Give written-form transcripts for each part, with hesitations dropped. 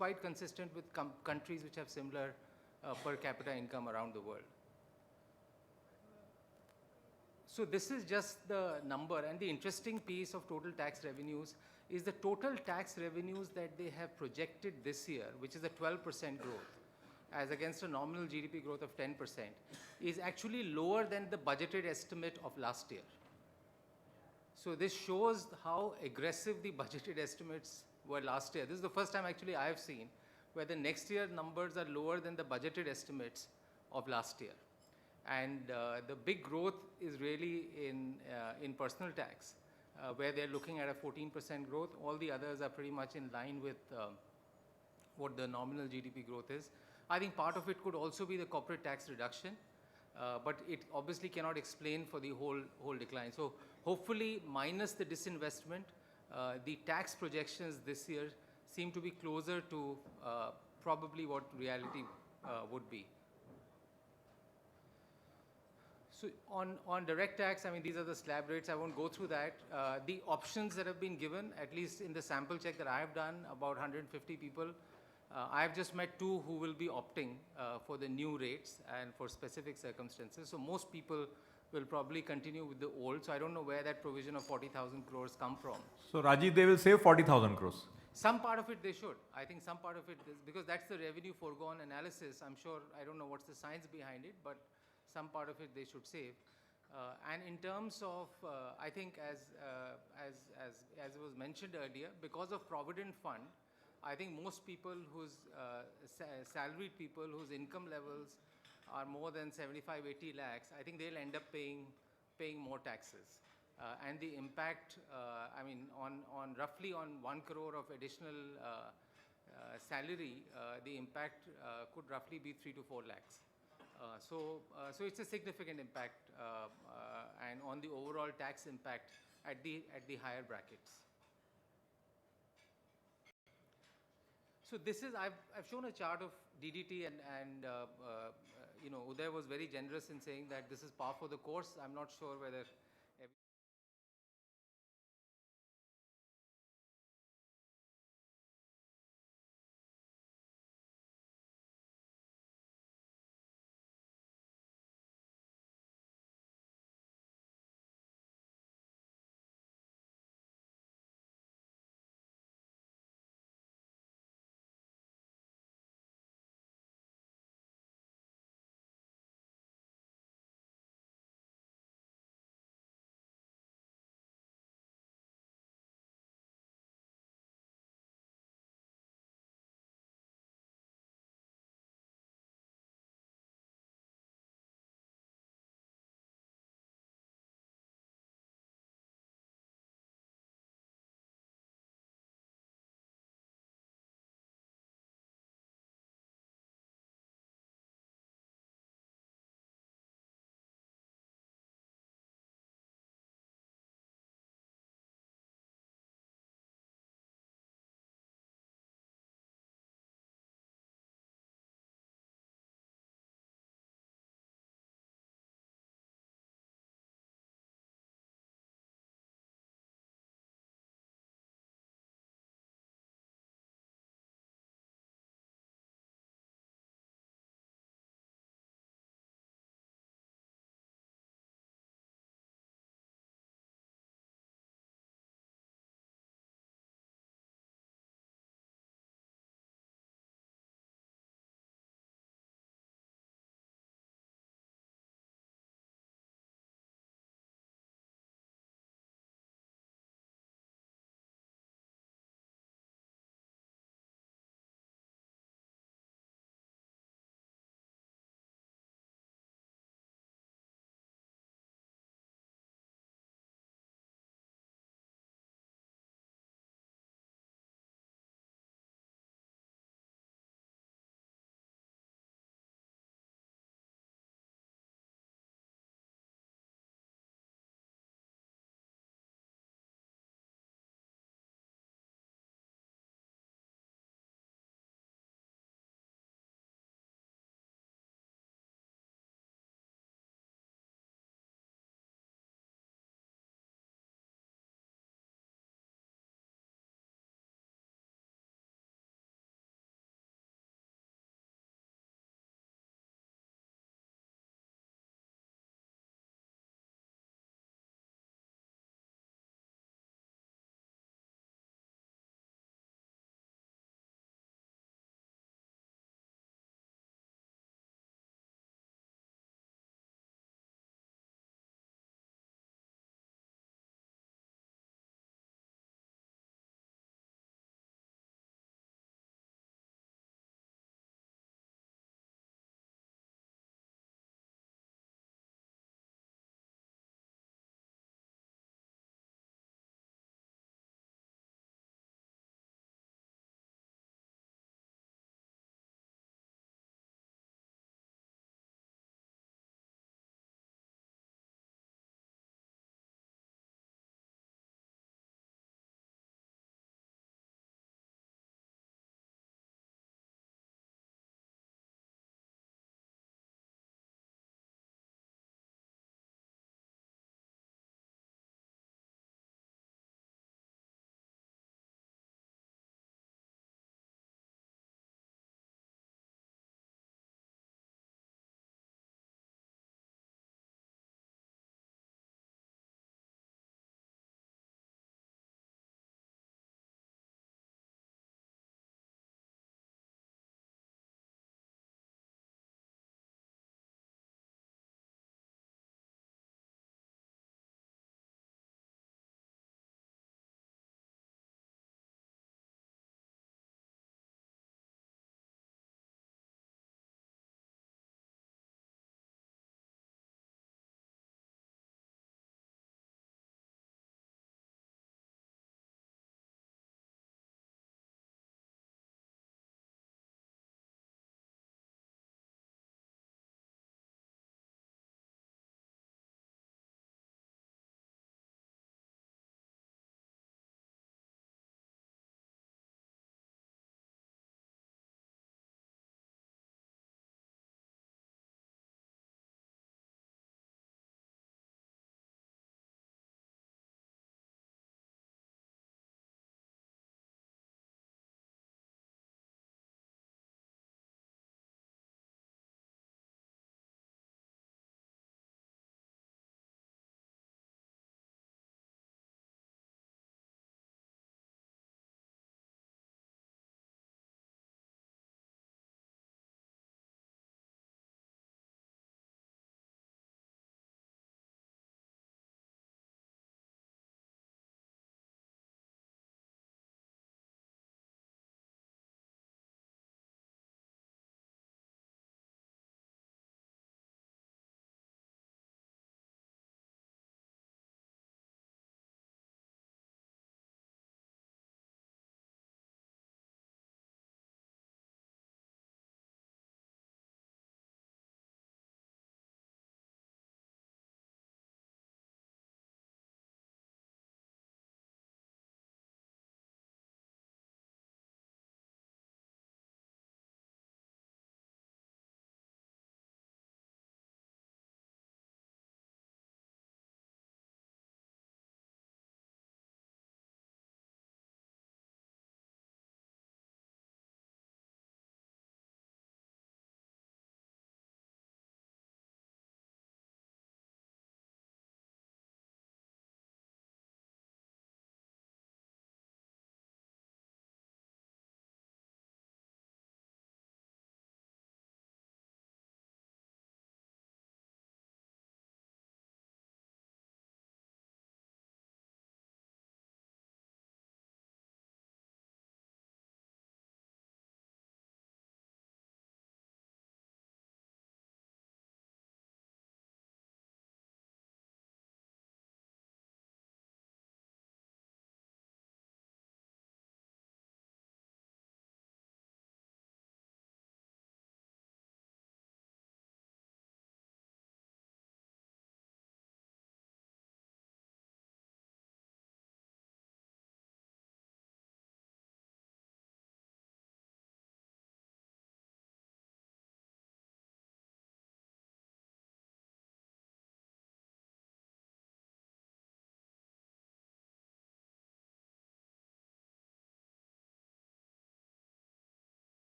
quite consistent with countries which have similar per capita income around the world. So this is just the number, and the interesting piece of total tax revenues is the total tax revenues that they have projected this year, which is a 12% growth, as against a nominal GDP growth of 10%, is actually lower than the budgeted estimate of last year. So this shows how aggressive the budgeted estimates were last year. This is the first time actually I have seen where the next year numbers are lower than the budgeted estimates of last year. And the big growth is really in personal tax, where they're looking at a 14% growth. All the others are pretty much in line with what the nominal GDP growth is. I think part of it could also be the corporate tax reduction, but it obviously cannot explain for the whole decline. So hopefully, minus the disinvestment, the tax projections this year seem to be closer to probably what reality would be. So on direct tax, I mean, these are the slab rates. I won't go through that. The options that have been given, at least in the sample check that I have done, about 150 people, I have just met 2 who will be opting for the new rates and for specific circumstances. So most people will probably continue with the old. So I don't know where that provision of 40,000 crores come from. So Rajiv, they will save 40,000 crores. Some part of it they should. I think some part of it is, because that's the revenue foregone analysis. I'm sure, I don't know what's the science behind it, but some part of it they should save. And in terms of, I think as was mentioned earlier, because of Provident Fund, I think most people whose salaried people whose income levels are more than 75, 80 lakhs, I think they'll end up paying more taxes. And the impact, I mean, on roughly on 1 crore of additional salary, the impact could roughly be 3 to 4 lakhs. So it's a significant impact, and on the overall tax impact at the higher brackets. So this is, I've shown a chart of DDT, and you know, Uday was very generous in saying that this is par for the course. I'm not sure whether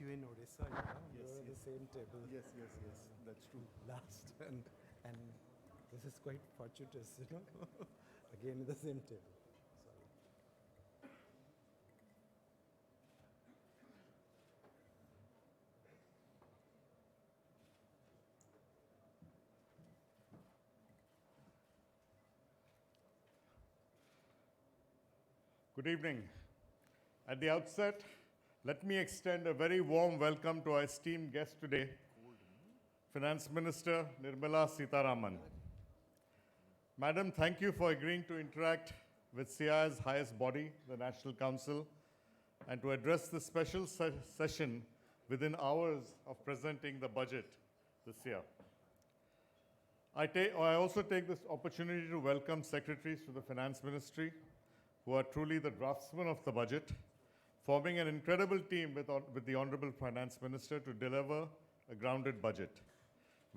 you in Odisha, you know, we were at the same table Yes, that's true. last, and this is quite fortuitous, you know, again at the same table. Sorry. Good evening. At the outset, let me extend a very warm welcome to our esteemed guest today, Finance Minister Nirmala Sitharaman. Madam, thank you for agreeing to interact with CII's highest body, the National Council, and to address this special session within hours of presenting the budget this year. I also take this opportunity to welcome secretaries to the Finance Ministry, who are truly the draftsmen of the budget, forming an incredible team with the Honorable Finance Minister to deliver a grounded budget.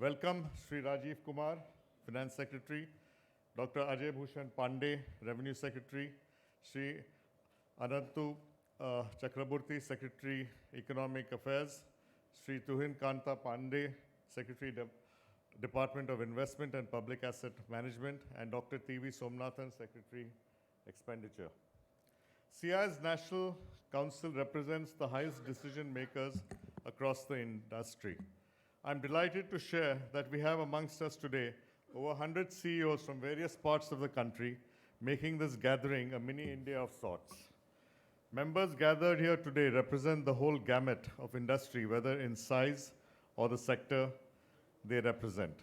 Welcome Sri Rajiv Kumar, Finance Secretary, Dr. Ajay Bhushan Pandey, Revenue Secretary, Sri Anantu Chakraborty, Secretary, Economic Affairs, Sri Tuhin Kanta Pandey, Secretary, Department of Investment and Public Asset Management, and Dr. T.V. Somnathan, Secretary, Expenditure. CII's National Council represents the highest decision makers across the industry. I'm delighted to share that we have amongst us today over 100 CEOs from various parts of the country, making this gathering a mini India of sorts. Members gathered here today represent the whole gamut of industry, whether in size or the sector they represent.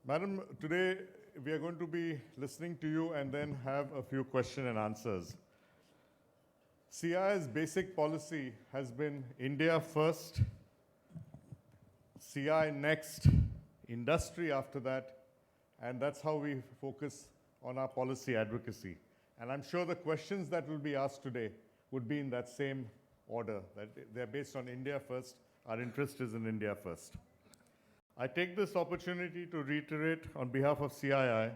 Madam, today we are going to be listening to you and then have a few question and answers. CII's basic policy has been India first, CI next, industry after that, and that's how we focus on our policy advocacy. And I'm sure the questions that will be asked today would be in that same order, that they're based on India first, our interest is in India first. I take this opportunity to reiterate on behalf of CII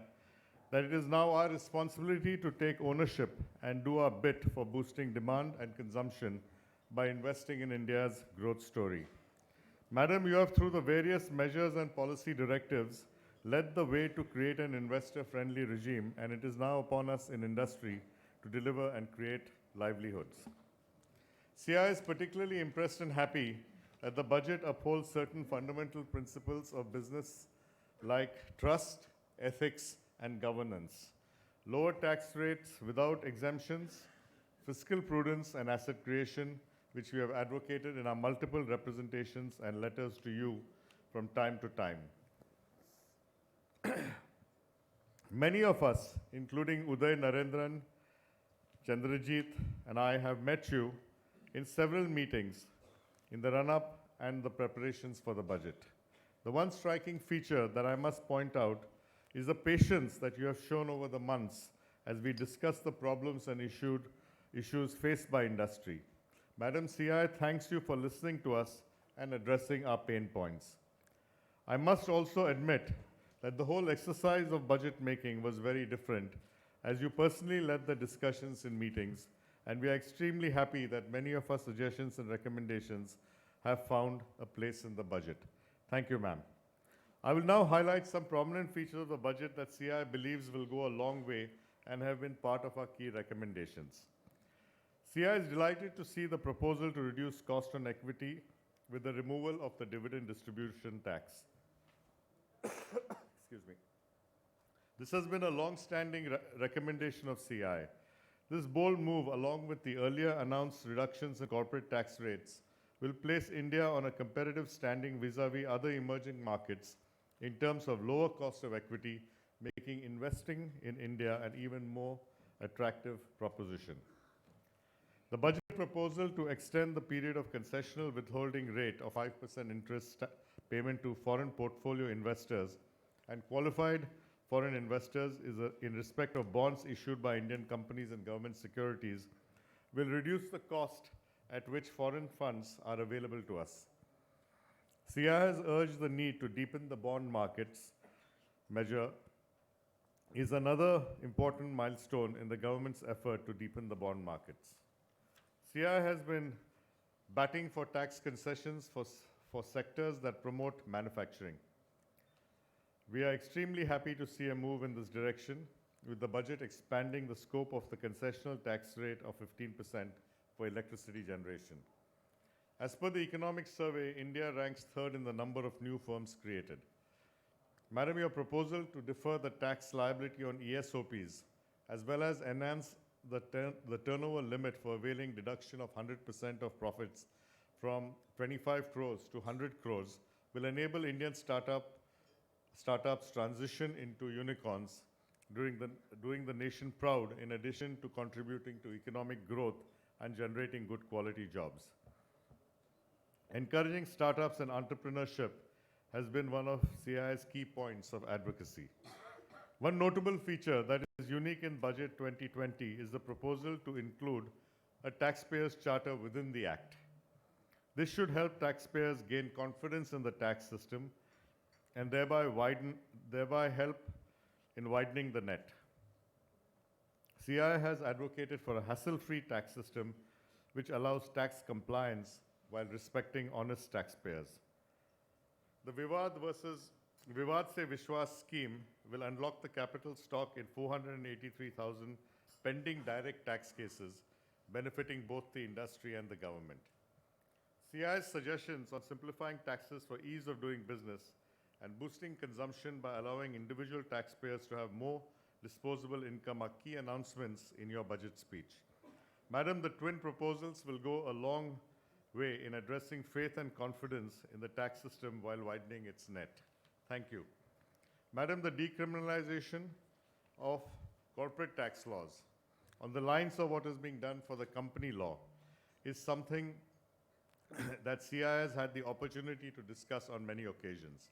that it is now our responsibility to take ownership and do our bit for boosting demand and consumption by investing in India's growth story. Madam, you have, through the various measures and policy directives, led the way to create an investor-friendly regime, and it is now upon us in industry to deliver and create livelihoods. CII is particularly impressed and happy that the budget upholds certain fundamental principles of business like trust, ethics, and governance, lower tax rates without exemptions, fiscal prudence, and asset creation, which we have advocated in our multiple representations and letters to you from time to time. Many of us, including Uday Narendran, Chandrajit, and I, have met you in several meetings in the run-up and the preparations for the budget. The one striking feature that I must point out is the patience that you have shown over the months as we discuss the problems and issues faced by industry. Madam CI thanks you for listening to us and addressing our pain points. I must also admit that the whole exercise of budget making was very different, as you personally led the discussions in meetings, and we are extremely happy that many of our suggestions and recommendations have found a place in the budget. Thank you, ma'am. I will now highlight some prominent features of the budget that CI believes will go a long way and have been part of our key recommendations. CI is delighted to see the proposal to reduce cost on equity with the removal of the dividend distribution tax. Excuse me. This has been a long-standing recommendation of CI. This bold move, along with the earlier announced reductions in corporate tax rates, will place India on a competitive standing vis-à-vis other emerging markets in terms of lower cost of equity, making investing in India an even more attractive proposition. The budget proposal to extend the period of concessional withholding rate of 5% interest payment to foreign portfolio investors and qualified foreign investors is in respect of bonds issued by Indian companies and government securities will reduce the cost at which foreign funds are available to us. CI has urged the need to deepen the bond markets measure is another important milestone in the government's effort to deepen the bond markets. CI has been batting for tax concessions for sectors that promote manufacturing. We are extremely happy to see a move in this direction, with the budget expanding the scope of the concessional tax rate of 15% for electricity generation. As per the economic survey, India ranks third in the number of new firms created. Madam, your proposal to defer the tax liability on ESOPs, as well as enhance the turnover limit for availing deduction of 100% of profits from 25 crores to 100 crores, will enable Indian startups transition into unicorns, doing the nation proud, in addition to contributing to economic growth and generating good quality jobs. Encouraging startups and entrepreneurship has been one of CII's key points of advocacy. One notable feature that is unique in Budget 2020 is the proposal to include a taxpayer's charter within the Act. This should help taxpayers gain confidence in the tax system and thereby help in widening the net. CII has advocated for a hassle-free tax system which allows tax compliance while respecting honest taxpayers. The Vivad Se Vishwas scheme will unlock the capital stock in 483,000 pending direct tax cases, benefiting both the industry and the government. CII's suggestions on simplifying taxes for ease of doing business and boosting consumption by allowing individual taxpayers to have more disposable income are key announcements in your budget speech. Madam, the twin proposals will go a long way in addressing faith and confidence in the tax system while widening its net. Thank you. Madam, the decriminalization of corporate tax laws, on the lines of what is being done for the company law, is something that CII has had the opportunity to discuss on many occasions.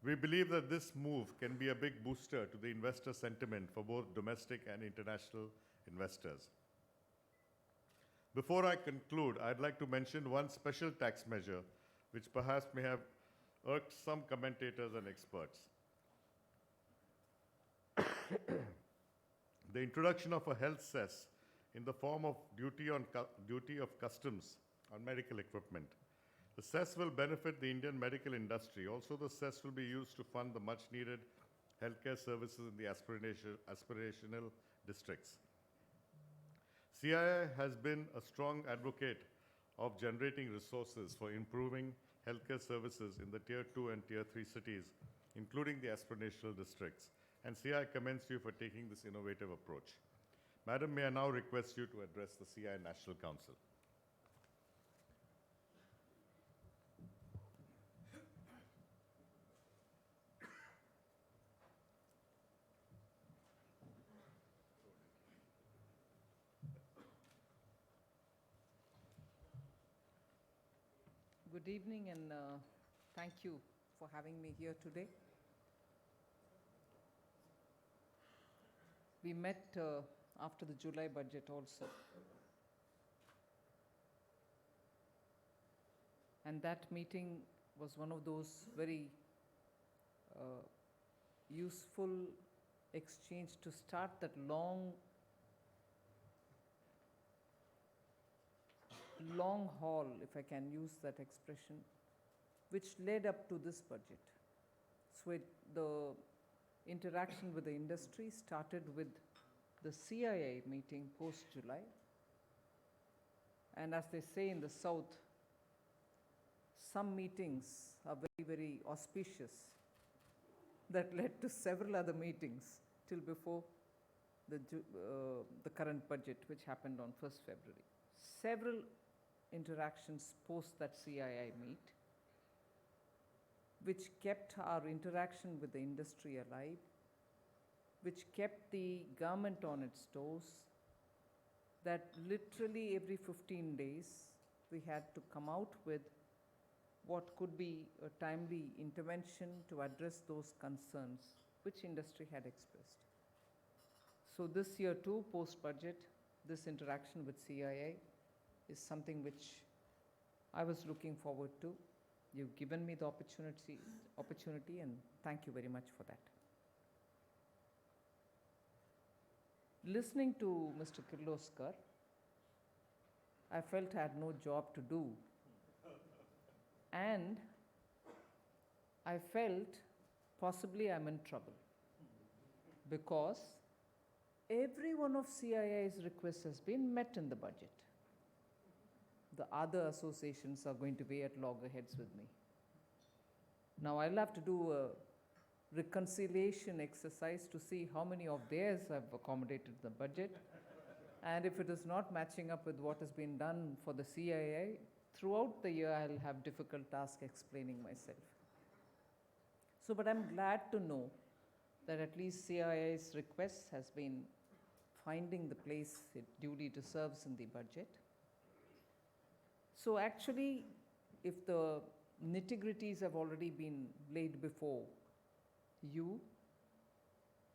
We believe that this move can be a big booster to the investor sentiment for both domestic and international investors. Before I conclude, I'd like to mention one special tax measure which perhaps may have irked some commentators and experts. The introduction of a health cess in the form of duty of customs on medical equipment. The cess will benefit the Indian medical industry. Also, the cess will be used to fund the much-needed healthcare services in the aspirational districts. CII has been a strong advocate of generating resources for improving healthcare services in the Tier 2 and Tier 3 cities, including the aspirational districts. And CII commends you for taking this innovative approach. Madam, may I now request you to address the CII National Council. Good evening, and thank you for having me here today. We met after the July budget also. And that meeting was one of those very useful exchange to start that long haul, if I can use that expression, which led up to this budget. So the interaction with the industry started with the CII meeting post-July. And as they say in the South, some meetings are very, very auspicious that led to several other meetings till before the current budget, which happened on 1st February. Several interactions post that CII meet, which kept our interaction with the industry alive, which kept the government on its toes, that literally every 15 days we had to come out with what could be a timely intervention to address those concerns which industry had expressed. So this year too, post-budget, this interaction with CII is something which I was looking forward to. You've given me the opportunity, and thank you very much for that. Listening to Mr. Kirloskar, I felt I had no job to do. And I felt possibly I'm in trouble because every one of CII's requests has been met in the budget. The other associations are going to be at loggerheads with me. Now I'll have to do a reconciliation exercise to see how many of theirs have accommodated the budget. And if it is not matching up with what has been done for the CII, throughout the year I'll have difficult task explaining myself. So, but I'm glad to know that at least CII's request has been finding the place it duly deserves in the budget. So actually, if the nitty-gritties have already been laid before you,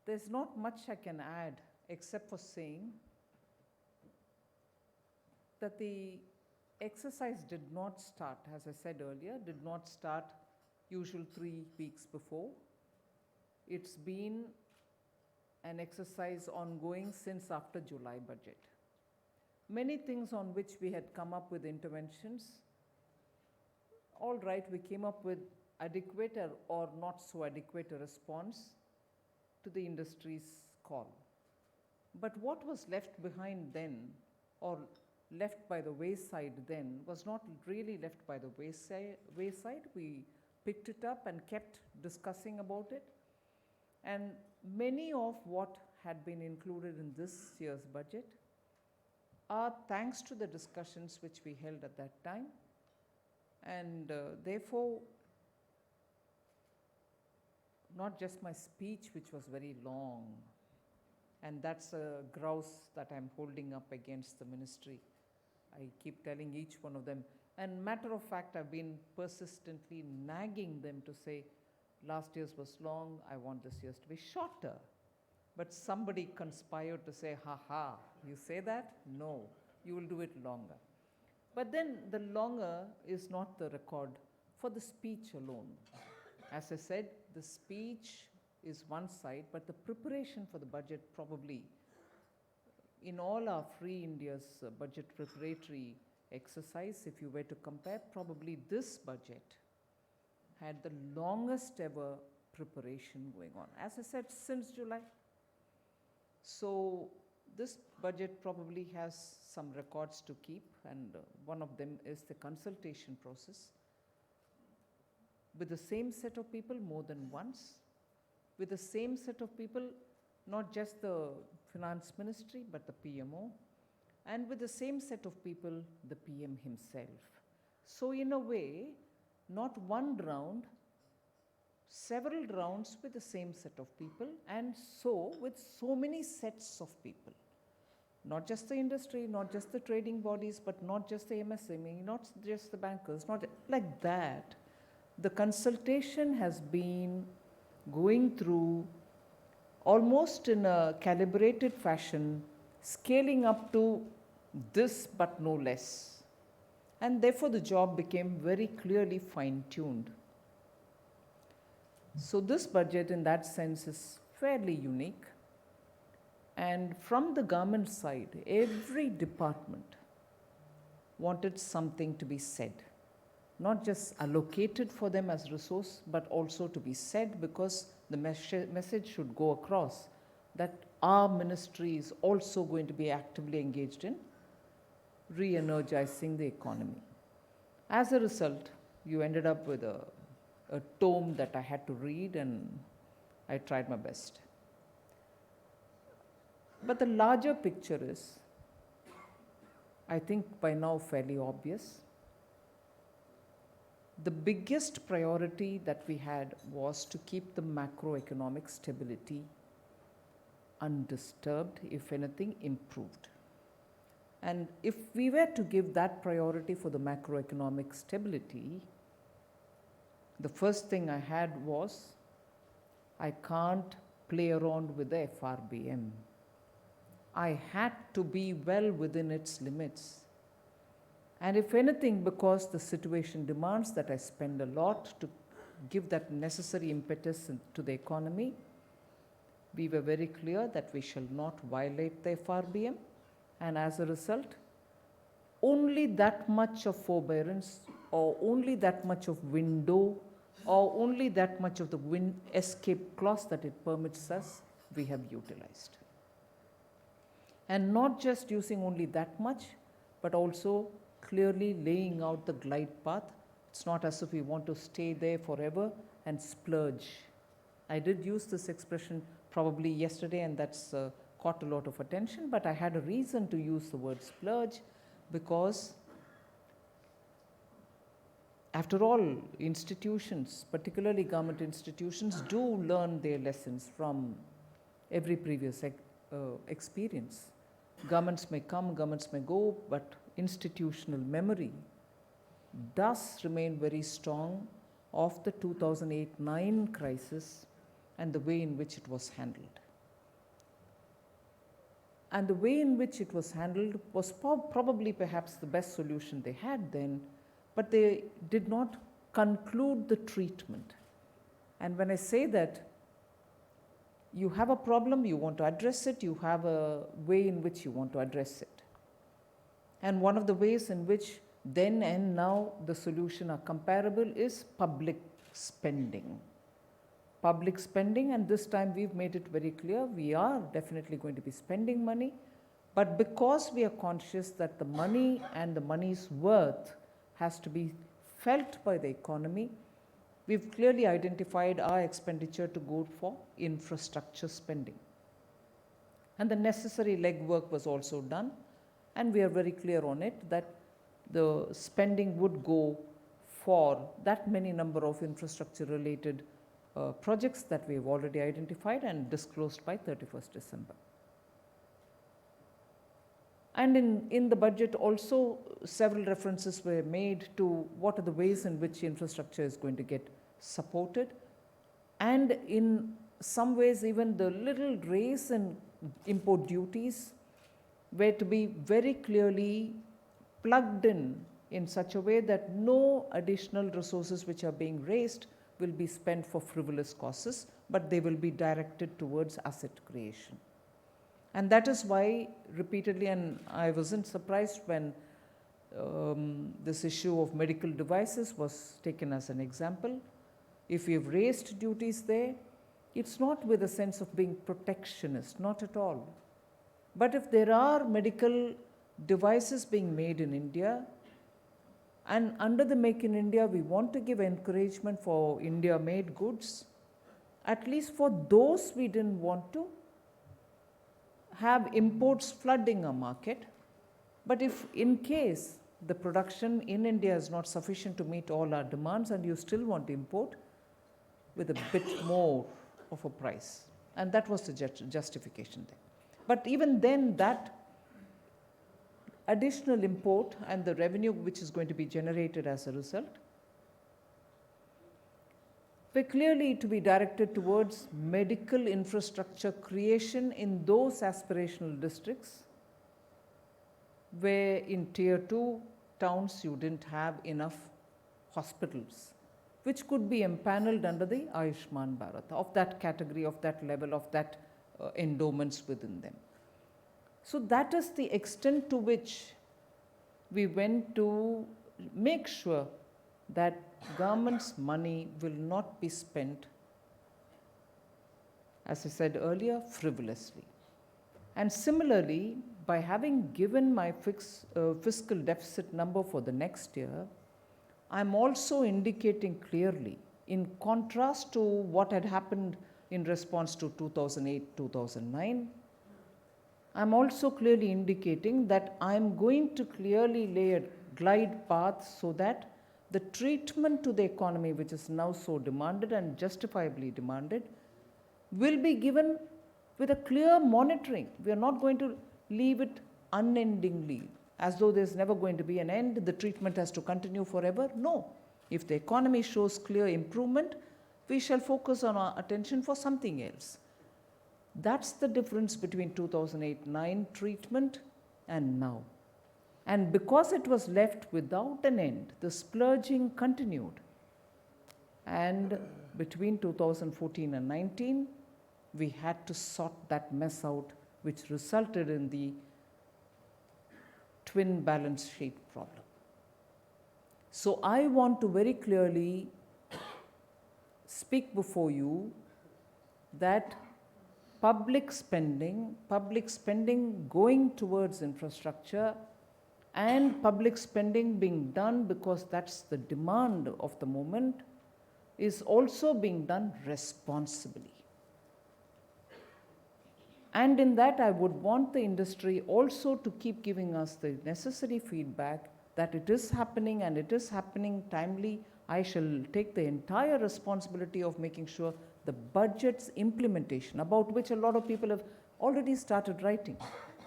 there's not much I can add except for saying that the exercise did not start, as I said earlier, did not start usual 3 weeks before. It's been an exercise ongoing since after July budget. Many things on which we had come up with interventions. All right, we came up with adequate or not so adequate a response to the industry's call. But what was left behind then, or left by the wayside then, was not really left by the wayside. We picked it up and kept discussing about it. And many of what had been included in this year's budget are thanks to the discussions which we held at that time. And therefore, not just my speech, which was very long, and that's a grouse that I'm holding up against the ministry. I keep telling each one of them, and matter of fact, I've been persistently nagging them to say, last year's was long, I want this year's to be shorter. But somebody conspired to say, ha, you say that? No, you will do it longer. But then the longer is not the record for the speech alone. As I said, the speech is one side, but the preparation for the budget probably, in all our Free India's budget preparatory exercise, if you were to compare, probably this budget had the longest ever preparation going on. As I said, since July. So this budget probably has some records to keep, and one of them is the consultation process with the same set of people more than once, with the same set of people, not just the finance ministry, but the PMO, and with the same set of people, the PM himself. So in a way, not one round, several rounds with the same set of people, and so with so many sets of people. Not just the industry, not just the trading bodies, but not just the MSME, not just the bankers, not like that. The consultation has been going through almost in a calibrated fashion, scaling up to this but no less. And therefore the job became very clearly fine-tuned. So this budget in that sense is fairly unique. And from the government side, every department wanted something to be said. Not just allocated for them as resource, but also to be said, because the message should go across that our ministry is also going to be actively engaged in re-energizing the economy. As a result, you ended up with a tome that I had to read, and I tried my best. But the larger picture is, I think by now fairly obvious. The biggest priority that we had was to keep the macroeconomic stability undisturbed, if anything, improved. And if we were to give that priority for the macroeconomic stability, the first thing I had was, I can't play around with the FRBM. I had to be well within its limits. And if anything, because the situation demands that I spend a lot to give that necessary impetus to the economy, we were very clear that we shall not violate the FRBM. And as a result, only that much of forbearance, or only that much of window, or only that much of the escape clause that it permits us, we have utilized. And not just using only that much, but also clearly laying out the glide path. It's not as if we want to stay there forever and splurge. I did use this expression probably yesterday, and that's caught a lot of attention, but I had a reason to use the word splurge, because after all, institutions, particularly government institutions, do learn their lessons from every previous experience. Governments may come, governments may go, but institutional memory does remain very strong of the 2008-9 crisis and the way in which it was handled. And the way in which it was handled was probably perhaps the best solution they had then, but they did not conclude the treatment. And when I say that, you have a problem, you want to address it, you have a way in which you want to address it. And one of the ways in which then and now the solution are comparable is public spending. Public spending, and this time we've made it very clear, we are definitely going to be spending money, but because we are conscious that the money and the money's worth has to be felt by the economy, we've clearly identified our expenditure to go for infrastructure spending. And the necessary legwork was also done, and we are very clear on it that the spending would go for that many number of infrastructure related projects that we have already identified and disclosed by 31st December. And in the budget also several references were made to what are the ways in which infrastructure is going to get supported, and in some ways even the little raise in import duties were to be very clearly plugged in such a way that no additional resources which are being raised will be spent for frivolous causes, but they will be directed towards asset creation. And that is why repeatedly, and I wasn't surprised when this issue of medical devices was taken as an example. If we've raised duties there, it's not with a sense of being protectionist, not at all. But if there are medical devices being made in India, and under the Make in India, we want to give encouragement for India-made goods, at least for those we didn't want to have imports flooding our market. But if in case the production in India is not sufficient to meet all our demands and you still want to import with a bit more of a price, and that was the justification there. But even then, that additional import and the revenue which is going to be generated as a result were clearly to be directed towards medical infrastructure creation in those aspirational districts where in tier 2 towns you didn't have enough hospitals, which could be empaneled under the Ayushman Bharat, of that category, of that level, of that endowments within them. So that is the extent to which we went to make sure that government's money will not be spent, as I said earlier, frivolously. And similarly, by having given my fiscal deficit number for the next year, I'm also indicating clearly, in contrast to what had happened in response to 2008-2009, I'm also clearly indicating that I'm going to clearly lay a glide path so that the treatment to the economy, which is now so demanded and justifiably demanded, will be given with a clear monitoring. We are not going to leave it unendingly, as though there's never going to be an end, the treatment has to continue forever. No. If the economy shows clear improvement, we shall focus on our attention for something else. That's the difference between 2008-9 treatment and now. And because it was left without an end, the splurging continued. And between 2014 and 19, we had to sort that mess out, which resulted in the twin balance sheet problem. So I want to very clearly speak before you that public spending going towards infrastructure and public spending being done because that's the demand of the moment is also being done responsibly. And in that, I would want the industry also to keep giving us the necessary feedback that it is happening and it is happening timely. I shall take the entire responsibility of making sure the budget's implementation, about which a lot of people have already started writing.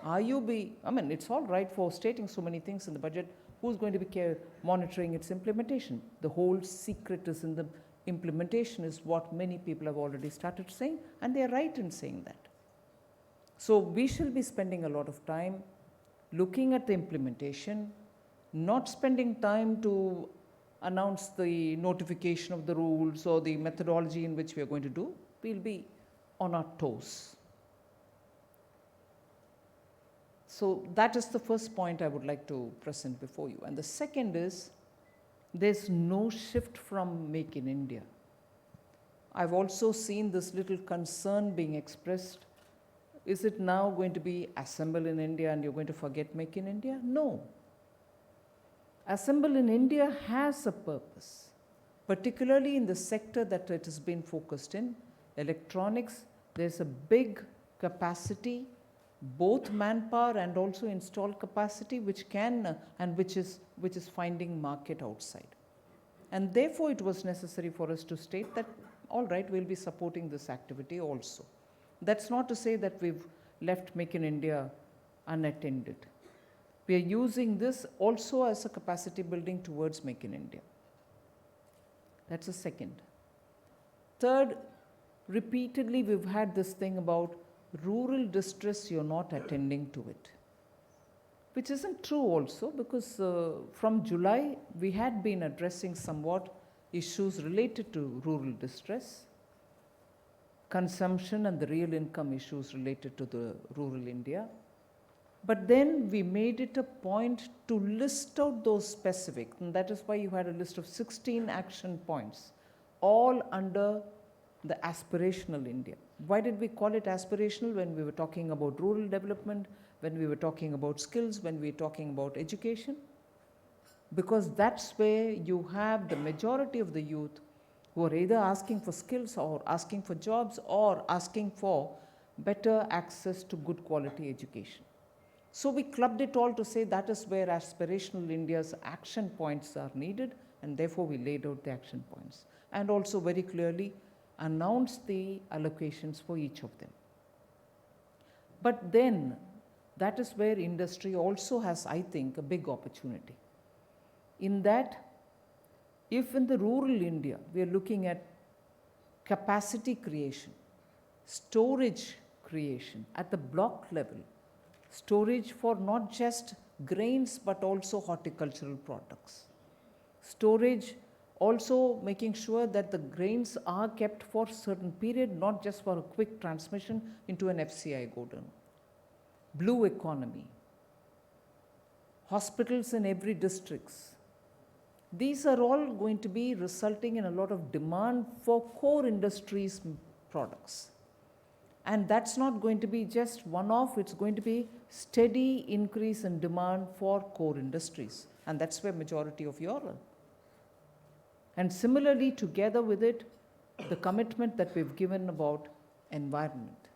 It's all right for stating so many things in the budget. Who's going to be monitoring its implementation? The whole secret is in the implementation, is what many people have already started saying, and they're right in saying that. So we shall be spending a lot of time looking at the implementation, not spending time to announce the notification of the rules or the methodology in which we are going to do. We'll be on our toes. So that is the first point I would like to present before you. And the second is, there's no shift from Make in India. I've also seen this little concern being expressed. Is it now going to be Assemble in India and you're going to forget Make in India? No. Assemble in India has a purpose, particularly in the sector that it has been focused in. Electronics, there's a big capacity, both manpower and also installed capacity, which can and which is finding market outside. And therefore, it was necessary for us to state that, all right, we'll be supporting this activity also. That's not to say that we've left Make in India unattended. We are using this also as a capacity building towards Make in India. That's the second. Third, repeatedly we've had this thing about rural distress, you're not attending to it, which isn't true also, because from July we had been addressing somewhat issues related to rural distress, consumption and the real income issues related to the rural India. But then we made it a point to list out those specific, and that is why you had a list of 16 action points, all under the aspirational India. Why did we call it aspirational? When we were talking about rural development, when we were talking about skills, when we were talking about education? Because that's where you have the majority of the youth who are either asking for skills or asking for jobs or asking for better access to good quality education. So we clubbed it all to say that is where aspirational India's action points are needed, and therefore we laid out the action points and also very clearly announced the allocations for each of them. But then that is where industry also has, I think, a big opportunity. In that, if in the rural India we are looking at capacity creation, storage creation at the block level, storage for not just grains but also horticultural products, storage also making sure that the grains are kept for a certain period, not just for a quick transmission into an FCI godown. Blue economy, hospitals in every district. These are all going to be resulting in a lot of demand for core industries products. And that's not going to be just one-off, it's going to be steady increase in demand for core industries. And that's where majority of you are. And similarly, together with it, the commitment that we've given about environment.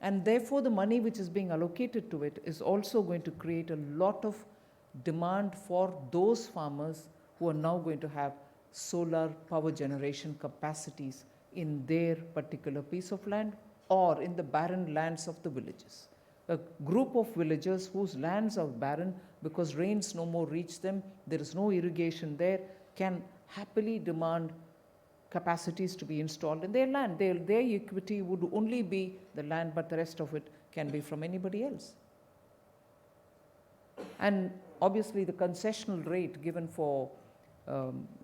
And therefore, the money which is being allocated to it is also going to create a lot of demand for those farmers who are now going to have solar power generation capacities in their particular piece of land or in the barren lands of the villages. A group of villagers whose lands are barren because rains no more reach them, there is no irrigation there, can happily demand capacities to be installed in their land. Their equity would only be the land, but the rest of it can be from anybody else. And obviously the concessional rate given for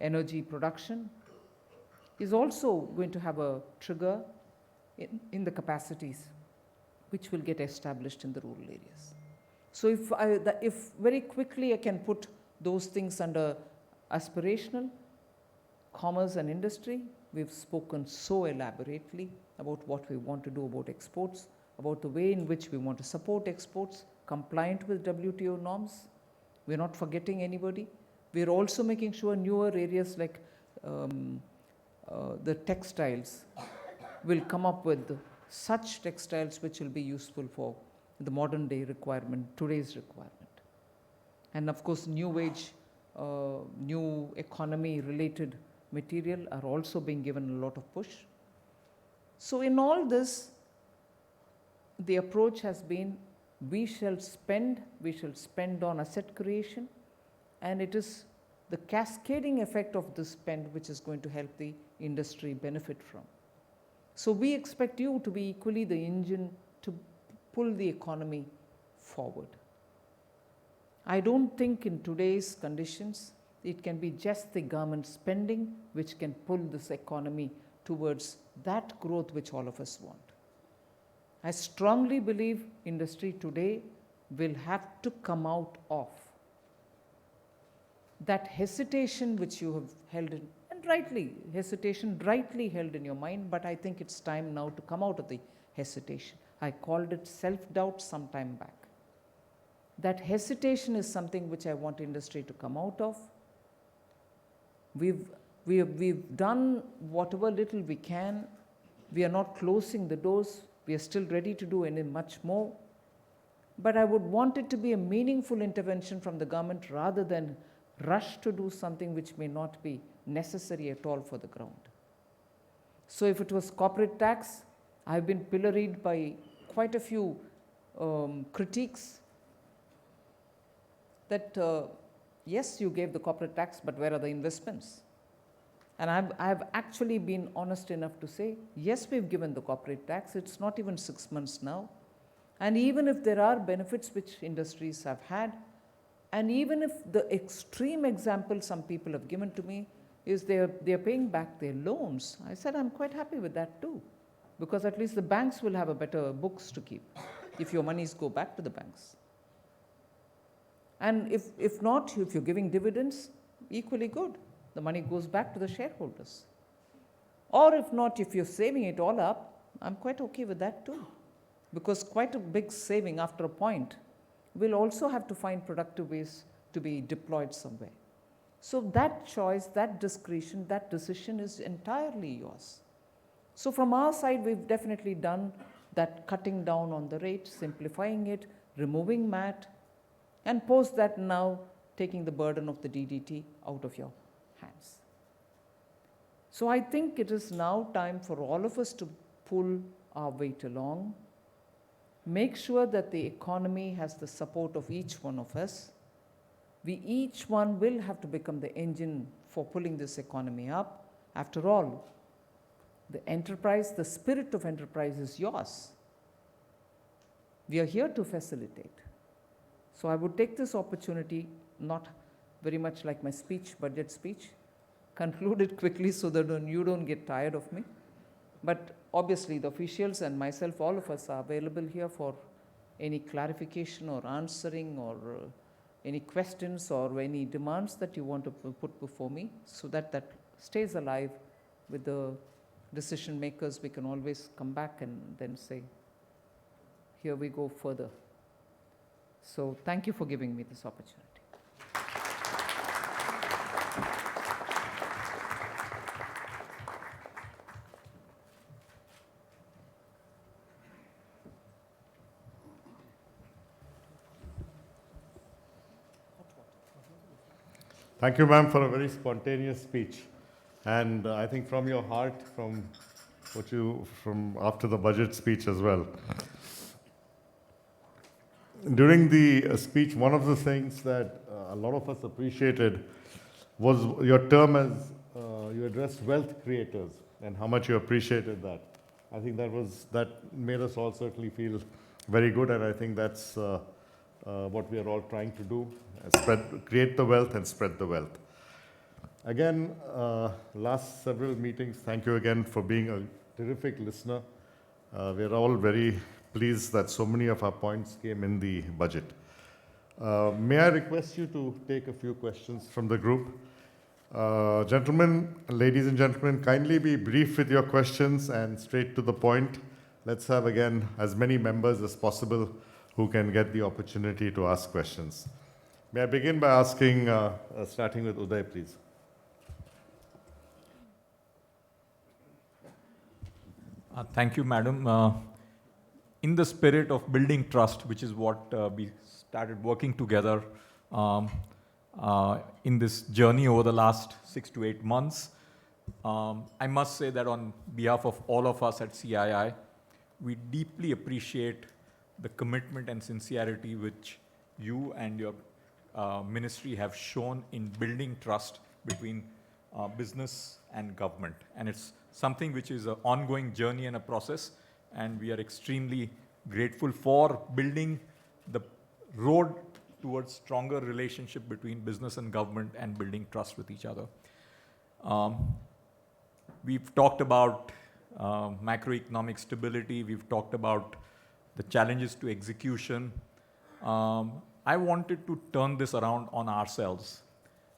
energy production is also going to have a trigger in the capacities which will get established in the rural areas. So if very quickly I can put those things under aspirational, commerce and industry, we've spoken so elaborately about what we want to do about exports, about the way in which we want to support exports, compliant with WTO norms. We're not forgetting anybody. We're also making sure newer areas like the textiles will come up with such textiles which will be useful for the modern day requirement, today's requirement. And of course, new age, new economy related material are also being given a lot of push. So in all this, the approach has been we shall spend on asset creation, and it is the cascading effect of this spend which is going to help the industry benefit from. So we expect you to be equally the engine to pull the economy forward. I don't think in today's conditions it can be just the government spending which can pull this economy towards that growth which all of us want. I strongly believe industry today will have to come out of that hesitation which you have held in, and rightly held in your mind, but I think it's time now to come out of the hesitation. I called it self-doubt some time back. That hesitation is something which I want industry to come out of. We've done whatever little we can. We are not closing the doors. We are still ready to do much more. But I would want it to be a meaningful intervention from the government rather than rush to do something which may not be necessary at all for the ground. So if it was corporate tax, I've been pilloried by quite a few critiques that yes, you gave the corporate tax, but where are the investments? And I've actually been honest enough to say, yes, we've given the corporate tax. It's not even 6 months now. And even if there are benefits which industries have had, and even if the extreme example some people have given to me is they're paying back their loans, I said I'm quite happy with that too, because at least the banks will have a better books to keep if your monies go back to the banks. And if not, if you're giving dividends, equally good. The money goes back to the shareholders. Or if not, if you're saving it all up, I'm quite okay with that too, because quite a big saving after a point will also have to find productive ways to be deployed somewhere. So that choice, that discretion, that decision is entirely yours. So from our side, we've definitely done that cutting down on the rate, simplifying it, removing MAT, and post that now taking the burden of the DDT out of your hands. So I think it is now time for all of us to pull our weight along, make sure that the economy has the support of each one of us. We each one will have to become the engine for pulling this economy up. After all, the enterprise, the spirit of enterprise is yours. We are here to facilitate. So I would take this opportunity, not very much like my speech, budget speech, conclude it quickly so that you don't get tired of me. But obviously the officials and myself, all of us are available here for any clarification or answering or any questions or any demands that you want to put before me, so that that stays alive with the decision makers. We can always come back and then say, here we go further. So thank you for giving me this opportunity. Thank you, ma'am, for a very spontaneous speech. And I think from your heart, from after the budget speech as well. During the speech, one of the things that a lot of us appreciated was your term as you addressed wealth creators and how much you appreciated that. I think that made us all certainly feel very good, and I think that's what we are all trying to do, create the wealth and spread the wealth. Again, last several meetings, thank you again for being a terrific listener. We are all very pleased that so many of our points came in the budget. May I request you to take a few questions from the group? Gentlemen, ladies and gentlemen, kindly be brief with your questions and straight to the point. Let's have again as many members as possible who can get the opportunity to ask questions. May I begin by asking, starting with Uday, please. Thank you, madam. In the spirit of building trust, which is what we started working together in this journey over the last 6 to 8 months, I must say that on behalf of all of us at CII, we deeply appreciate the commitment and sincerity which you and your ministry have shown in building trust between business and government. And it's something which is an ongoing journey and a process, and we are extremely grateful for building the road towards stronger relationship between business and government and building trust with each other. We've talked about macroeconomic stability. We've talked about the challenges to execution. I wanted to turn this around on ourselves.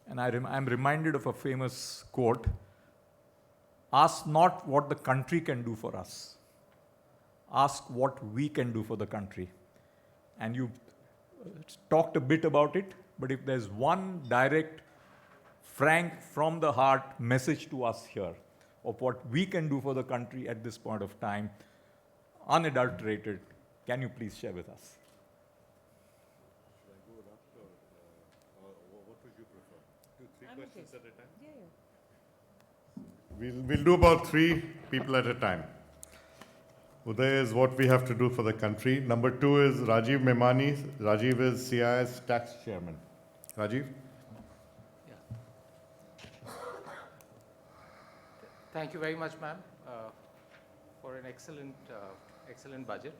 And I'm reminded of a famous quote: ask not what the country can do for us. Ask what we can do for the country. And you've talked a bit about it, but if there's one direct, frank, from the heart message to us here of what we can do for the country at this point of time, unadulterated, can you please share with us? Should I go up or what would you prefer? 2, 3 questions at a time? Yeah. We'll do about 3 people at a time. Uday is what we have to do for the country. Number 2 is Rajiv Memani. Rajiv is CII's tax chairman. Rajiv? Thank you very much, ma'am, for an excellent budget.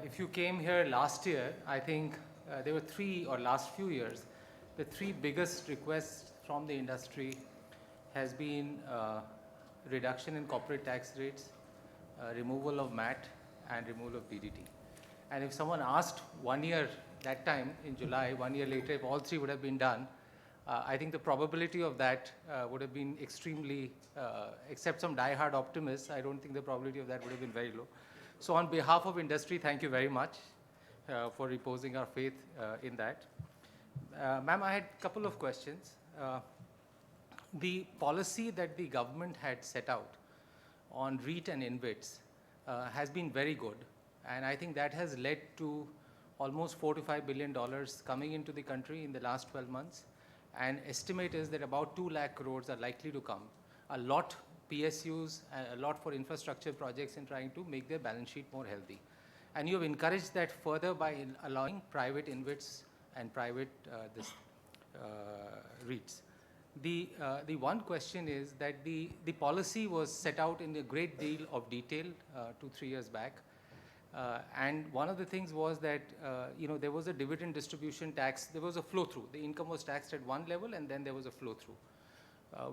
If you came here last year, I think there were 3, or last few years, the 3 biggest requests from the industry has been reduction in corporate tax rates, removal of MAT, and removal of DDT. And if someone asked 1 year, that time in July, 1 year later, if all 3 would have been done, I think the probability of that would have been extremely, except some die-hard optimists, I don't think the probability of that would have been very low. So on behalf of industry, thank you very much for reposing our faith in that. Ma'am, I had a couple of questions. The policy that the government had set out on REIT and InvITs has been very good. And I think that has led to almost $4 to $5 billion coming into the country in the last 12 months. And estimate is that about 2 lakh crores are likely to come. A lot PSUs, a lot for infrastructure projects in trying to make their balance sheet more healthy. And you have encouraged that further by allowing private InvITs and private REITs. The one question is that the policy was set out in a great deal of detail 2-3 years back. And one of the things was that, there was a dividend distribution tax, there was a flow-through. The income was taxed at one level, and then there was a flow-through.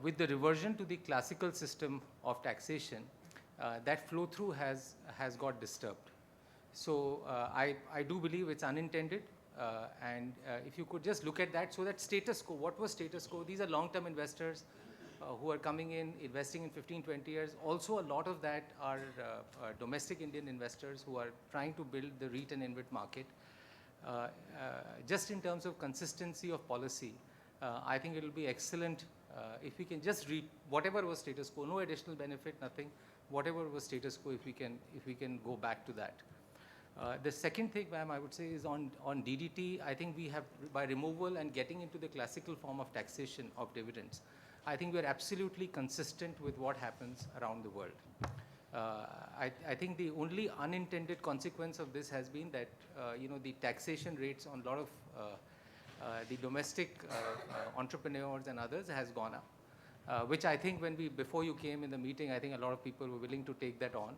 With the reversion to the classical system of taxation, that flow-through has got disturbed. So I do believe it's unintended. And if you could just look at that, so that status quo, what was status quo? These are long-term investors who are coming in, investing in 15, 20 years. Also, a lot of that are domestic Indian investors who are trying to build the REIT and InvIT market. Just in terms of consistency of policy, I think it will be excellent if we can just read whatever was status quo, no additional benefit, nothing, whatever was status quo, if we can go back to that. The second thing, ma'am, I would say is on DDT, I think we have, by removal and getting into the classical form of taxation of dividends, I think we are absolutely consistent with what happens around the world. I think the only unintended consequence of this has been that, the taxation rates on a lot of the domestic entrepreneurs and others has gone up, which I think before you came in the meeting, I think a lot of people were willing to take that on,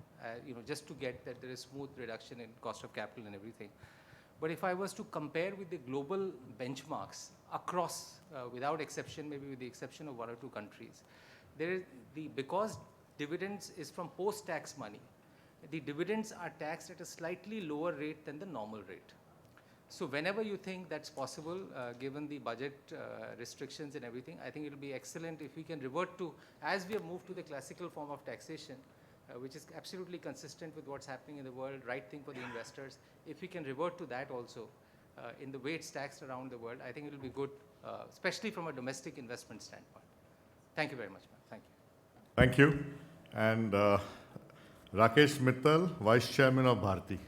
just to get that there is smooth reduction in cost of capital and everything. But if I was to compare with the global benchmarks across, without exception, maybe with the exception of 1 or 2 countries, because dividends is from post-tax money, the dividends are taxed at a slightly lower rate than the normal rate. So whenever you think that's possible, given the budget restrictions and everything, I think it will be excellent if we can revert to, as we have moved to the classical form of taxation, which is absolutely consistent with what's happening in the world, right thing for the investors. If we can revert to that also, in the way it's taxed around the world, I think it will be good, especially from a domestic investment standpoint. Thank you very much, ma'am. Thank you. Thank you. And Rakesh Mittal, Vice Chairman of Bharti.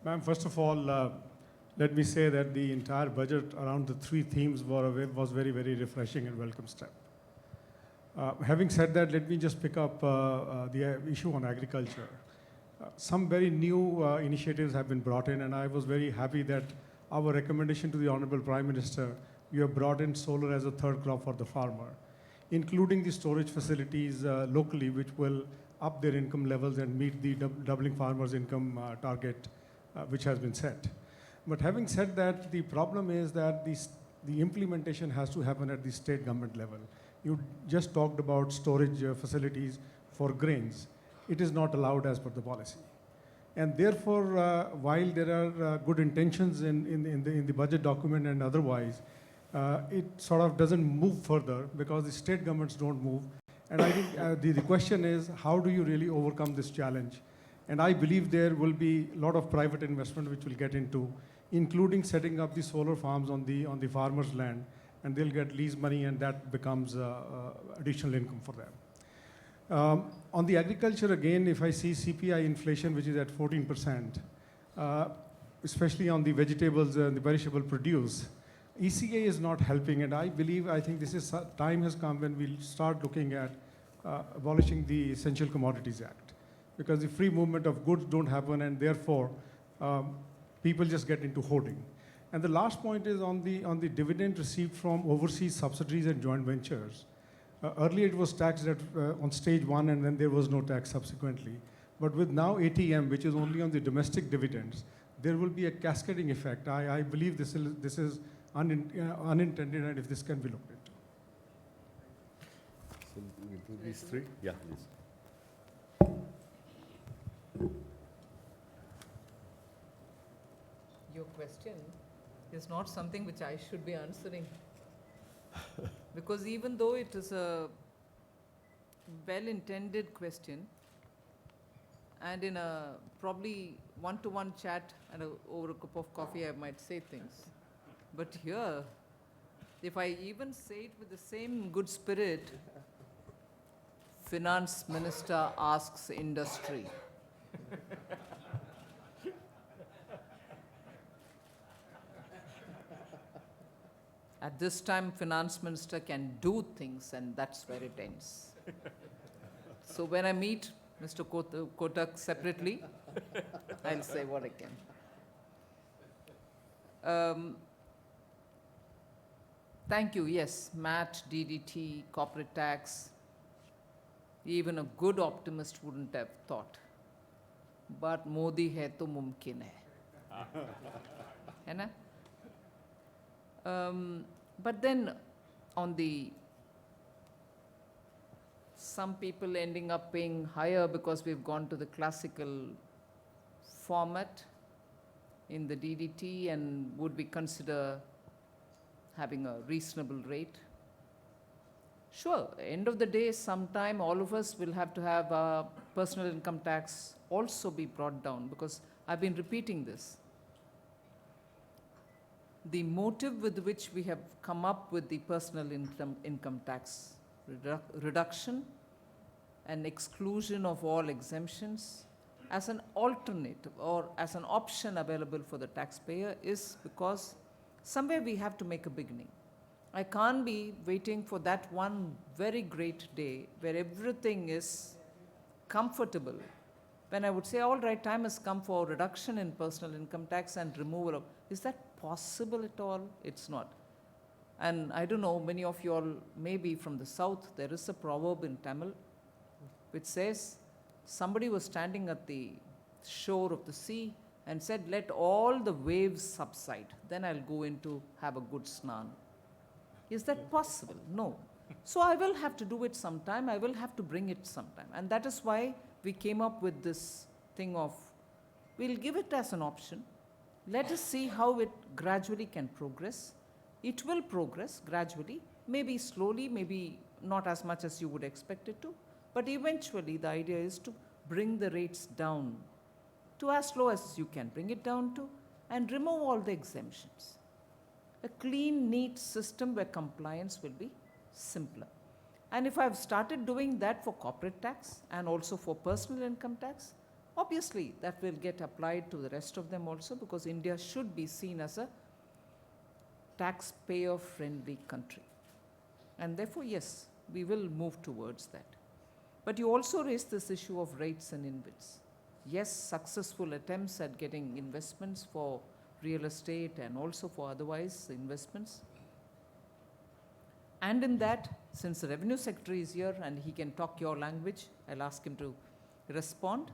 Ma'am, first of all, let me say that the entire budget around the three themes was very, very refreshing and welcome step. Having said that, let me just pick up the issue on agriculture. Some very new initiatives have been brought in, and I was very happy that our recommendation to the Honorable Prime Minister, we have brought in solar as a third crop for the farmer, including the storage facilities locally, which will up their income levels and meet the doubling farmers' income target which has been set. But having said that, the problem is that the implementation has to happen at the state government level. You just talked about storage facilities for grains. It is not allowed as per the policy. And therefore, while there are good intentions in the budget document and otherwise, it sort of doesn't move further because the state governments don't move. And I think the question is, how do you really overcome this challenge? And I believe there will be a lot of private investment which will get into, including setting up the solar farms on the farmers' land, and they'll get lease money, and that becomes additional income for them. On the agriculture, again, if I see CPI inflation, which is at 14%, especially on the vegetables and the perishable produce, ECA is not helping, and I think this is time has come when we'll start looking at abolishing the Essential Commodities Act, because the free movement of goods don't happen, and therefore people just get into hoarding. And the last point is on the dividend received from overseas subsidiaries and joint ventures. Earlier it was taxed on stage one, and then there was no tax subsequently. But with now ATM, which is only on the domestic dividends, there will be a cascading effect. I believe this is unintended, and if this can be looked into. So we'll do these three? Yeah, please. Your question is not something which I should be answering. Because even though it is a well-intended question, and in a probably one-to-one chat and over a cup of coffee, I might say things. But here, if I even say it with the same good spirit, Finance Minister asks industry. At this time, Finance Minister can do things, and that's where it ends. So when I meet Mr. Kotak separately, I'll say what I can. Thank you. Yes, MAT, DDT, corporate tax, even a good optimist wouldn't have thought. But Modi hai to mumkin hai. Hai na? But then some people ending up paying higher because we've gone to the classical format in the DDT, and would we consider having a reasonable rate? Sure, end of the day, sometime all of us will have to have personal income tax also be brought down, because I've been repeating this. The motive with which we have come up with the personal income tax reduction and exclusion of all exemptions as an alternative or as an option available for the taxpayer is because somewhere we have to make a beginning. I can't be waiting for that one very great day where everything is comfortable, when I would say, all right, time has come for reduction in personal income tax and removal of, is that possible at all? It's not. And I don't know, many of you all may be from the south, there is a proverb in Tamil which says, somebody was standing at the shore of the sea and said, let all the waves subside, then I'll go in to have a good snan. Is that possible? No. So I will have to do it sometime, I will have to bring it sometime. And that is why we came up with this thing of, we'll give it as an option. Let us see how it gradually can progress. It will progress gradually, maybe slowly, maybe not as much as you would expect it to, but eventually the idea is to bring the rates down to as low as you can bring it down to, and remove all the exemptions. A clean, neat system where compliance will be simpler. And if I've started doing that for corporate tax and also for personal income tax, obviously that will get applied to the rest of them also, because India should be seen as a taxpayer-friendly country. And therefore, yes, we will move towards that. But you also raised this issue of rates and InvITs. Yes, successful attempts at getting investments for real estate and also for otherwise investments. And in that, since the Revenue Secretary is here and he can talk your language, I'll ask him to respond.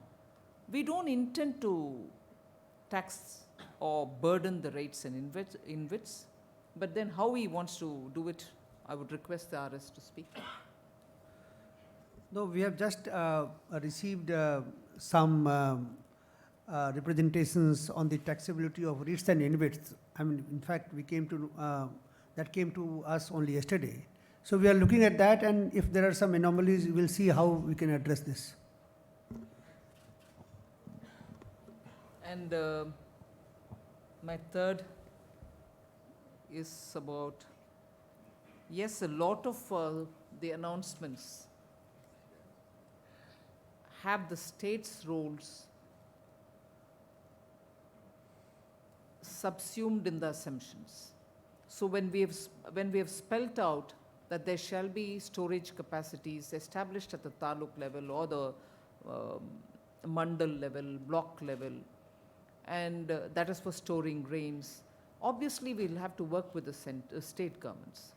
We don't intend to tax or burden the rates and InvITs, but then how he wants to do it, I would request the RS to speak. No, we have just received some representations on the taxability of REITs and InvITs. I mean, in fact, we came to that came to us only yesterday. So we are looking at that, and if there are some anomalies, we'll see how we can address this. And my third is about, yes, a lot of the announcements have the state's roles subsumed in the assumptions. So when we have spelt out that there shall be storage capacities established at the taluk level or the mandal level, block level, and that is for storing grains, obviously we'll have to work with the state governments.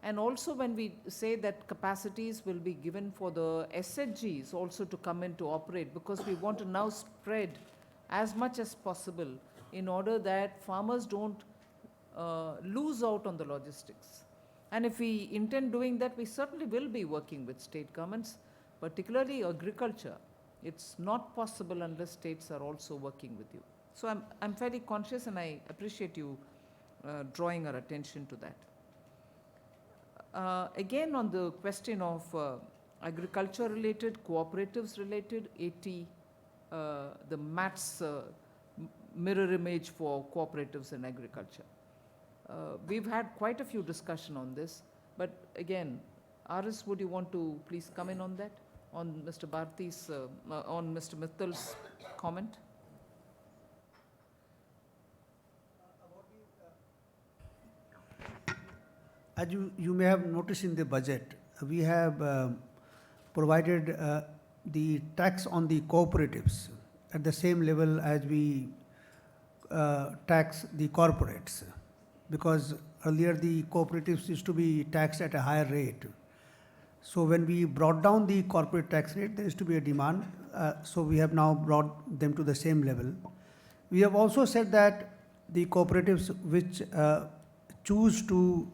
And also when we say that capacities will be given for the SHGs also to come in to operate, because we want to now spread as much as possible in order that farmers don't lose out on the logistics. And if we intend doing that, we certainly will be working with state governments, particularly agriculture. It's not possible unless states are also working with you. So I'm fairly conscious, and I appreciate you drawing our attention to that. Again, on the question of agriculture related, cooperatives related, 80, the MATS mirror image for cooperatives and agriculture. We've had quite a few discussion on this, but again, RS, would you want to please come in on that, on Mr. Bharti's, on Mr. Mittal's comment? As you may have noticed in the budget, we have provided the tax on the cooperatives at the same level as we tax the corporates, because earlier the cooperatives used to be taxed at a higher rate. So when we brought down the corporate tax rate, there used to be a demand, so we have now brought them to the same level. We have also said that the cooperatives which choose to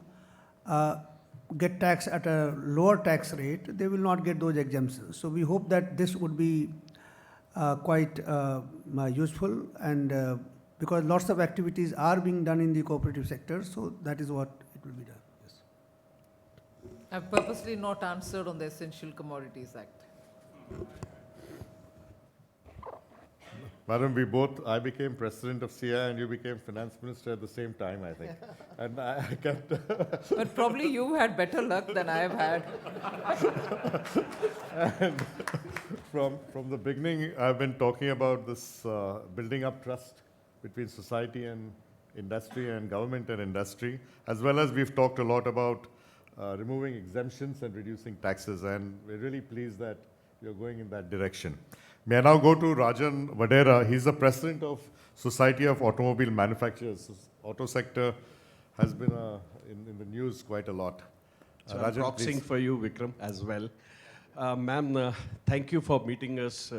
get taxed at a lower tax rate, they will not get those exemptions. So we hope that this would be quite useful, and because lots of activities are being done in the cooperative sector, so that is what it will be done. Yes. I've purposely not answered on the Essential Commodities Act. Madam, I became president of CIA and you became finance minister at the same time, I think. And I kept... But probably you had better luck than I have had. And from the beginning, I've been talking about this building up trust between society and industry and government and industry, as well as we've talked a lot about removing exemptions and reducing taxes, and we're really pleased that you're going in that direction. May I now go to Rajan Vadera. He's the president of Society of Automobile Manufacturers. Auto sector has been in the news quite a lot. So I'm proxying for you, Vikram, as well. Ma'am, thank you for meeting us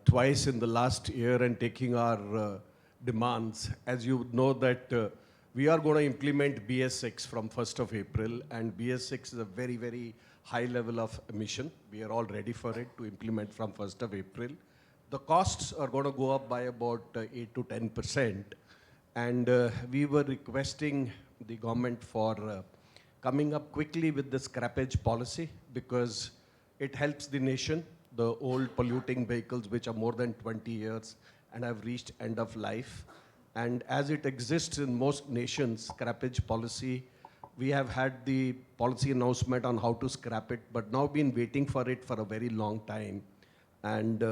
twice in the last year and taking our demands. As you know that We are going to implement BS6 from 1st of April, and BS6 is a very, very high level of emission. We are all ready for it to implement from 1st of April. The costs are going to go up by about 8 to 10%. And we were requesting the government for coming up quickly with the scrappage policy, because it helps the nation. The old polluting vehicles which are more than 20 years and have reached end of life. And as it exists in most nations, scrappage policy, we have had the policy announcement on how to scrap it, but now been waiting for it for a very long time. And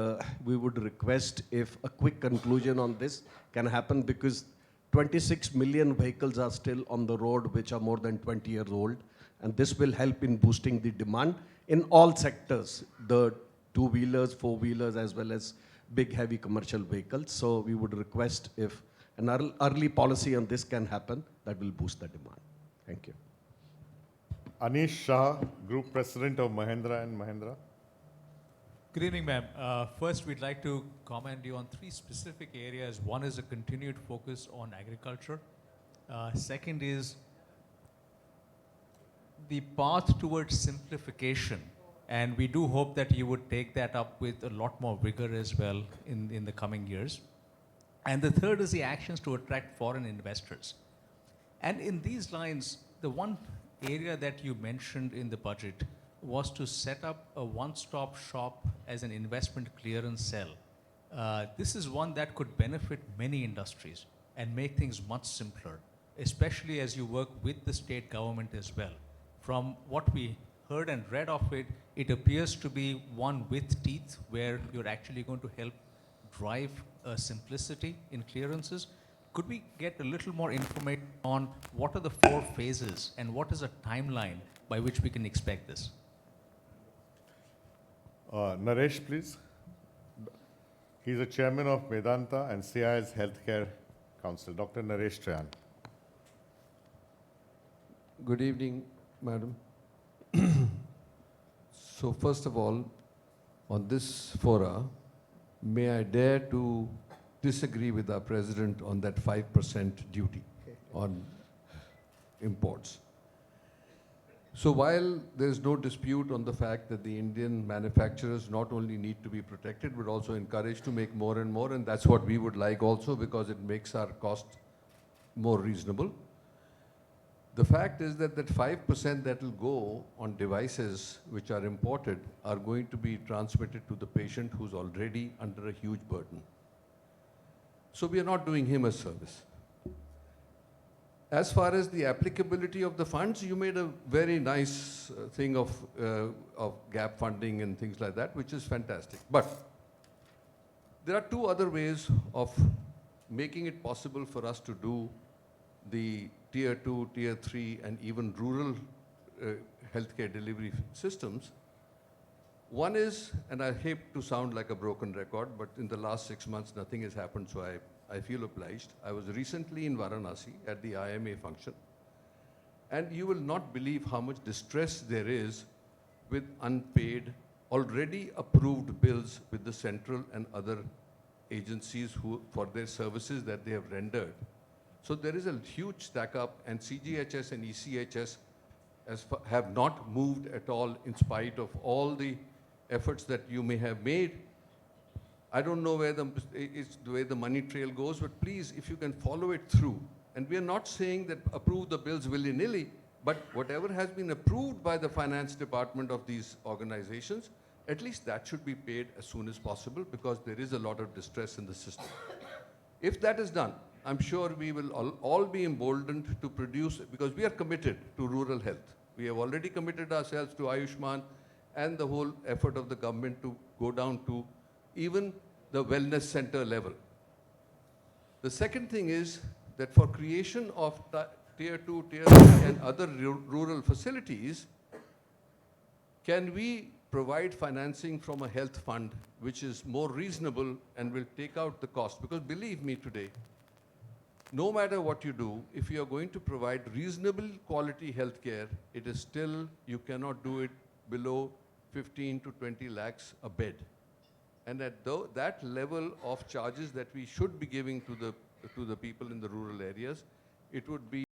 we would request if a quick conclusion on this can happen, because 26 million vehicles are still on the road which are more than 20 years old. And this will help in boosting the demand in all sectors, the two-wheelers, four-wheelers, as well as big, heavy commercial vehicles. So we would request if an early policy on this can happen, that will boost the demand. Thank you. Anish Shah, Group President of Mahindra and Mahindra. Good evening, ma'am. First, we'd like to commend you on 3 specific areas. One is a continued focus on agriculture. Second is the path towards simplification. And we do hope that you would take that up with a lot more vigor as well in the coming years. And the third is the actions to attract foreign investors. And in these lines, the one area that you mentioned in the budget was to set up a one-stop shop as an investment clearance cell. This is one that could benefit many industries and make things much simpler, especially as you work with the state government as well. From what we heard and read of it, it appears to be one with teeth, where you're actually going to help drive simplicity in clearances. Could we get a little more information on what are the 4 phases and what is a timeline by which we can expect this? Naresh, please. He's the chairman of Vedanta and CI's Healthcare Council, Dr. Naresh Trayan. Good evening, madam. So first of all, on this fora, may I dare to disagree with our president on that 5% duty on imports. So while there is no dispute on the fact that the Indian manufacturers not only need to be protected, but also encouraged to make more and more, and that's what we would like also, because it makes our cost more reasonable. The fact is that that 5% that will go on devices which are imported are going to be transmitted to the patient who's already under a huge burden. So we are not doing him a service. As far as the applicability of the funds, you made a very nice thing of gap funding and things like that, which is fantastic. But there are 2 other ways of making it possible for us to do the Tier 2, Tier 3, and even rural healthcare delivery systems. One is, and I hate to sound like a broken record, but in the last 6 months, nothing has happened, so I feel obliged. I was recently in Varanasi at the IMA function, and you will not believe how much distress there is with unpaid, already approved bills with the central and other agencies for their services that they have rendered. So there is a huge stack up, and CGHS and ECHS have not moved at all in spite of all the efforts that you may have made. I don't know where the money trail goes, but please, if you can follow it through. And we are not saying that approve the bills willy-nilly, but whatever has been approved by the finance department of these organizations, at least that should be paid as soon as possible, because there is a lot of distress in the system. If that is done, I'm sure we will all be emboldened to produce, because we are committed to rural health. We have already committed ourselves to Ayushman and the whole effort of the government to go down to even the wellness center level. The second thing is that for creation of Tier 2, Tier 3 and other rural facilities, can we provide financing from a health fund which is more reasonable and will take out the cost? Because believe me today, no matter what you do, if you are going to provide reasonable quality healthcare, it is still, you cannot do it below 15 to 20 lakhs a bed. And at that level of charges that we should be giving to the people in the rural areas, it would be